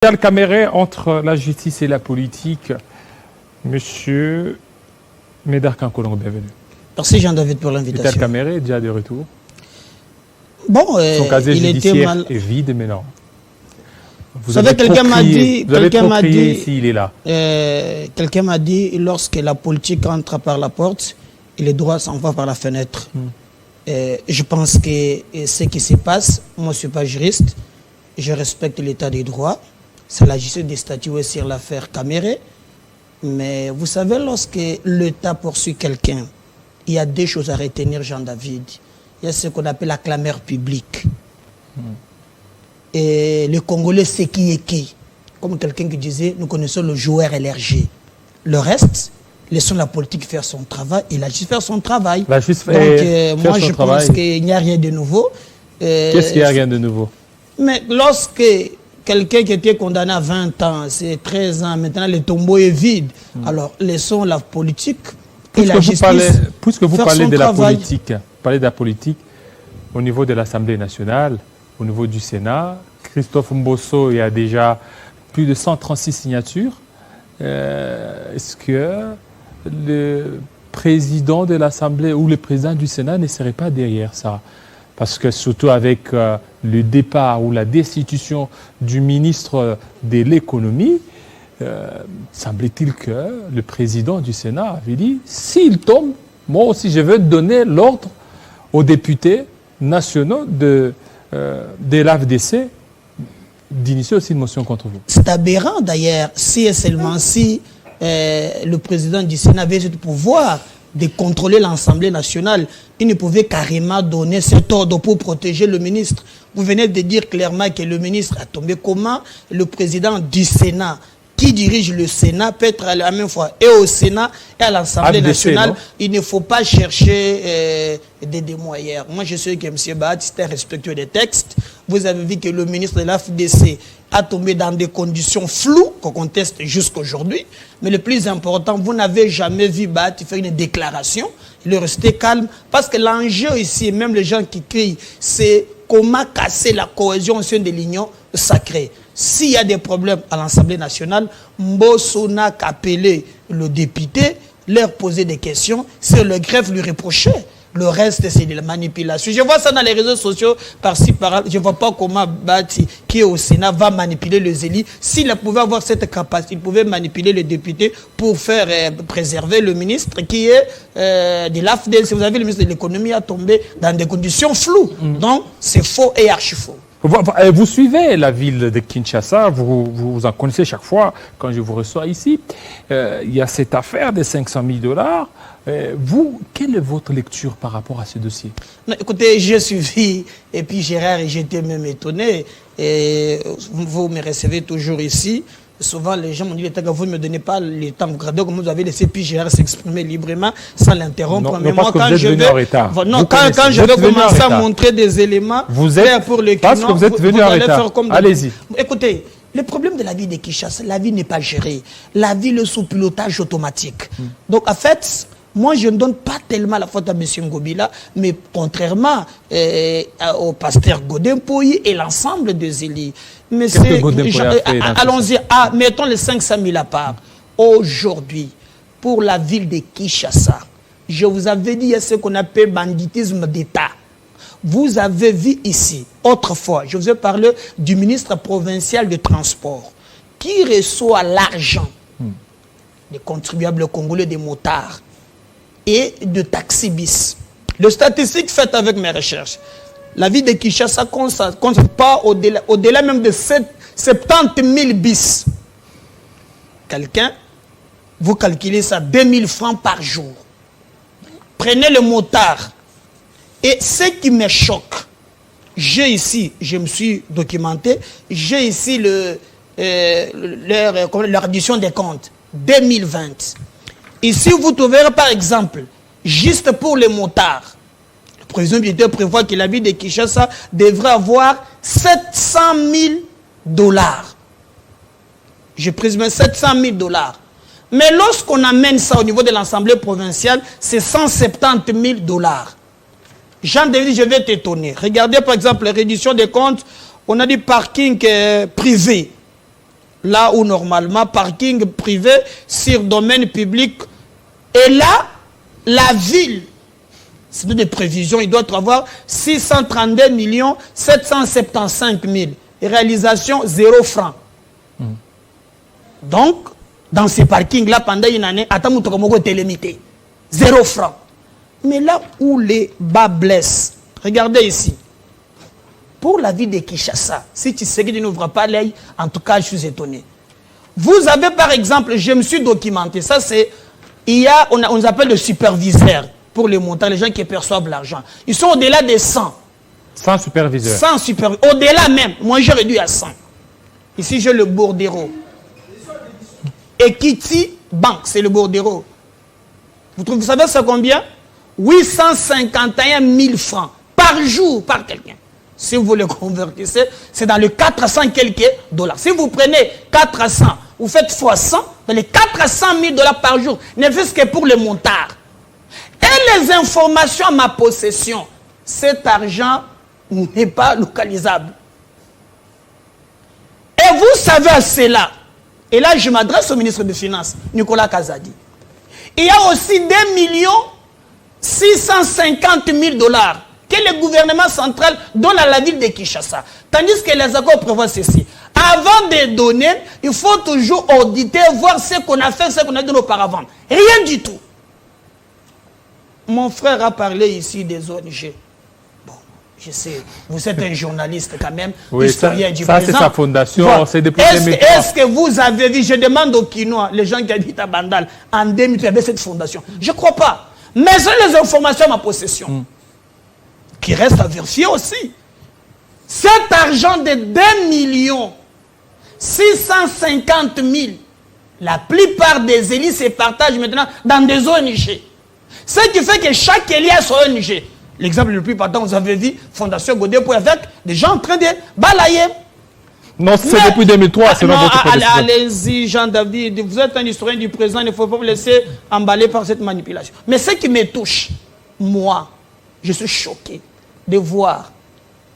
Le caméré entre la justice et la politique. Monsieur Médard Kankolongo, bienvenue. Merci Jean-David pour l'invitation. Vital Caméré est déjà de retour. Bon, son casier il était judiciaire mal. est vide maintenant. Vous savez, quelqu'un m'a dit, s'il est là. Quelqu'un m'a dit, lorsque la politique entre par la porte, et les droits s'en vont par la fenêtre. Je pense que ce qui se passe, moi je ne suis pas juriste, je respecte l'état des droits. C'est la justice des statuts sur l'affaire Caméré. Mais vous savez, lorsque l'État poursuit quelqu'un, il y a deux choses à retenir, Jean-David. Il y a ce qu'on appelle la clameur publique. Et le Congolais sait qui est qui. Comme quelqu'un qui disait, nous connaissons le joueur LRG. Le reste, laissons la politique faire son travail et la justice faire son travail. La justice Donc, moi, je pense qu'il n'y a rien de nouveau. Qu'est-ce qu'il n'y a rien de nouveau? Mais lorsque quelqu'un qui était condamné à 20 ans, c'est 13 ans, maintenant le tombeau est vide. Alors, laissons la politique et la justice puisque vous parlez de la travail. politique, parlez de la politique au niveau de l'Assemblée nationale, au niveau du Sénat, Christophe Mbosso, il y a déjà plus de 136 signatures. Est-ce que le président de l'Assemblée ou le président du Sénat ne serait pas derrière ça? Parce que surtout avec le départ ou la destitution du ministre de l'économie, semble-t-il que le président du Sénat avait dit, s'il tombe, moi aussi je veux donner l'ordre aux députés nationaux de l'AFDC d'initier aussi une motion contre vous. C'est aberrant d'ailleurs, si et seulement si le président du Sénat avait ce pouvoir de contrôler l'Assemblée nationale, il ne pouvait carrément donner cet ordre pour protéger le ministre. Vous venez de dire clairement que le ministre a tombé. Comment le président du Sénat, qui dirige le Sénat, peut être à la même fois et au Sénat et à l'Assemblée nationale? Il ne faut pas chercher des démoyères. Moi, je sais que M. Baptiste est respectueux des textes. Vous avez vu que le ministre de l'AFDC a tombé dans des conditions floues qu'on conteste jusqu'aujourd'hui. Mais le plus important, vous n'avez jamais vu Baptiste faire une déclaration. Il est resté calme. Parce que l'enjeu ici, même les gens qui crient, c'est comment casser la cohésion au sein de l'Union sacrée. S'il y a des problèmes à l'Assemblée nationale, Mbosso n'a qu'à appeler le député, leur poser des questions, c'est le greffe lui reprocher. Le reste, c'est de la manipulation. Je vois ça dans les réseaux sociaux, par-ci, par-là. Je ne vois pas comment Bati, qui est au Sénat, va manipuler les élus. S'il pouvait avoir cette capacité, il pouvait manipuler les députés pour faire préserver le ministre qui est de l'AFDC. Vous avez vu, le ministre de l'économie a tombé dans des conditions floues. Donc, c'est faux et archi-faux. Vous suivez la ville de Kinshasa, vous en connaissez chaque fois quand je vous reçois ici. Il y a cette affaire des 500 000 $. Vous, quelle est votre lecture par rapport à ce dossier? Non, écoutez, j'ai suivi, et puis Gérard, et j'étais même étonné. Et vous me recevez toujours ici. Souvent, les gens m'ont dit, vous ne me donnez pas le temps, comme vous avez laissé puis Gérard s'exprimer librement sans l'interrompre. Mais moi, quand je vais commencer à montrer des éléments pour les clients, parce que vous êtes venu en retard. Allez-y. Écoutez, le problème de la vie de Kinshasa, la vie n'est pas gérée. La vie est sous pilotage automatique. Donc, en fait, moi, je ne donne pas tellement la faute à M. Ngobila, mais contrairement au pasteur Godempoyi et l'ensemble des élus. Mais allons-y, mettons les 500 000 à part. Aujourd'hui, pour la ville de Kinshasa, je vous avais dit, il y a ce qu'on appelle banditisme d'État. Vous avez vu ici, autrefois, je vous ai parlé du ministre provincial de transport qui reçoit l'argent des contribuables congolais, des motards et de taxi-bis. Les statistiques faites avec mes recherches, la ville de Kinshasa ne compte pas au-delà même de 70 000 bis. Quelqu'un, vous calculez ça, 2000 francs par jour. Prenez le motard. Et ce qui me choque, j'ai ici, je me suis documenté, j'ai ici leur addition des comptes, 2020. Ici, vous trouverez par exemple, juste pour les motards, le président militaire prévoit que la ville de Kinshasa devrait avoir 700 000 $. Je présume 700 000 $. Mais lorsqu'on amène ça au niveau de l'Assemblée provinciale, c'est 170 000 $. Jean-David, je vais t'étonner. Regardez par exemple la réduction des comptes, on a dit parking privé. là où normalement parking privé sur domaine public. Et là, la ville, c'est des prévisions, il doit avoir 632 775 000. Et réalisation, 0 francs. Donc, dans ces parkings-là, pendant une année, était limité. 0 francs. Mais là où les bas blessent, regardez ici. Pour la ville de Kinshasa, si tu sais que tu n'ouvres pas l'œil, en tout cas, je suis étonné. Vous avez par exemple, je me suis documenté, ça c'est, on nous appelle le superviseur pour les montants, les gens qui perçoivent l'argent. Ils sont au-delà des 100. 100 superviseurs. 100 superviseurs. Au-delà même, moi j'ai réduit à 100. Ici j'ai le Bordero. Equity Bank, c'est le Bordero. Vous savez c'est combien? 851 000 francs par jour par quelqu'un. Si vous le convertissez, c'est dans les 400 quelques dollars. Si vous prenez 400, vous faites fois 100, dans les 400 000 dollars par jour, ne fût-ce que pour les montards. Et les informations à ma possession, cet argent n'est pas localisable. Et vous savez à cela, et là je m'adresse au ministre des Finances, Nicolas Kazadi, il y a aussi 2 650 000 dollars que le gouvernement central donne à la ville de Kinshasa. Tandis que les accords prévoient ceci. Avant de donner, il faut toujours auditer, voir ce qu'on a fait, ce qu'on a donné auparavant. Rien du tout. Mon frère a parlé ici des ONG. Bon, je sais, vous êtes un journaliste quand même, oui, historien du ça présent. C'est sa fondation, voilà. C'est depuis 2003. Est-ce que vous avez vu, je demande aux Kinois, les gens qui habitent à Bandal, en 2000, il y avait cette fondation. Je ne crois pas. Mais c'est les informations à ma possession. Qui reste à vérifier aussi. Cet argent de 2 650 000, la plupart des élites se partagent maintenant dans des ONG. Ce qui fait que chaque élit a son ONG. L'exemple le plus patent, vous avez vu, Fondation Godé avec des gens en train de balayer. Non, c'est depuis 2003, selon votre prédécesseur. Allez-y, Jean-David, vous êtes un historien du présent, il ne faut pas vous laisser emballer par cette manipulation. Mais ce qui me touche, moi, je suis choqué de voir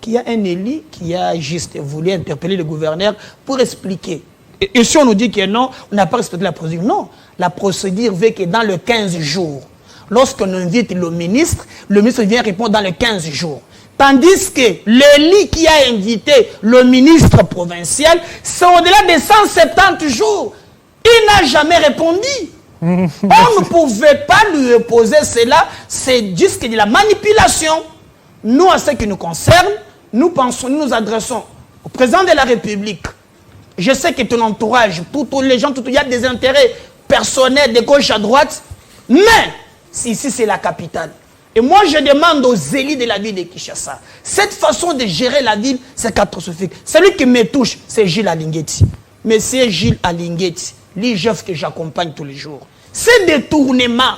qu'il y a un élu qui a juste voulu interpeller le gouverneur pour expliquer. Et si on nous dit que non, on n'a pas respecté la procédure. Non, la procédure veut que dans les 15 jours, lorsqu'on invite le ministre vient répondre dans les 15 jours. Tandis que l'élu qui a invité le ministre provincial, c'est au-delà de 170 jours. Il n'a jamais répondu. On ne pouvait pas lui opposer cela. C'est juste de la manipulation. Nous, à ce qui nous concerne, nous pensons, nous adressons au président de la République. Je sais que ton entourage, tous les gens, il y a des intérêts personnels de gauche à droite. Mais, ici, c'est la capitale. Et moi, je demande aux élites de la ville de Kinshasa. Cette façon de gérer la ville, c'est catastrophique. Celui qui me touche, c'est Gilles Alinguetti. Monsieur Gilles Alinguetti, l'IGF que j'accompagne tous les jours. Ce détournement,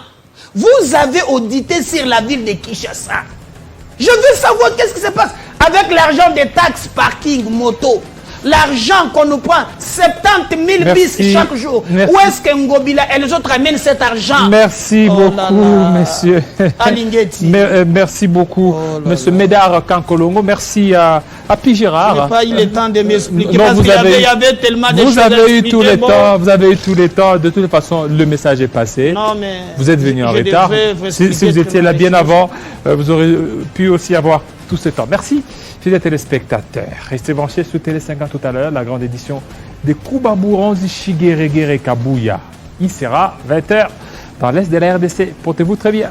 vous avez audité sur la ville de Kinshasa. Je veux savoir qu'est-ce qui se passe avec l'argent des taxes parking, moto. L'argent qu'on nous prend, 70 000 bis chaque jour. Merci. Où est-ce que Ngobila et les autres amènent cet argent? Merci beaucoup, monsieur. Alinguetti. Merci beaucoup, monsieur Médard Kankolongo. Merci à Pigérard. Je n'ai pas eu le temps de m'expliquer parce qu'il y avait tellement de choses. Vous avez eu tous les temps. Vous avez eu tous les temps. De toute façon, le message est passé. Non, mais vous êtes venu en retard. Si vous étiez là bien avant, vous aurez pu aussi avoir tout ce temps. Merci. Fidèles téléspectateurs, restez branchés sur Télé 50 tout à l'heure, la grande édition de Koubabouranzi Shigeregere Kabuya. Il sera 20h dans l'est de la RDC. Portez-vous très bien.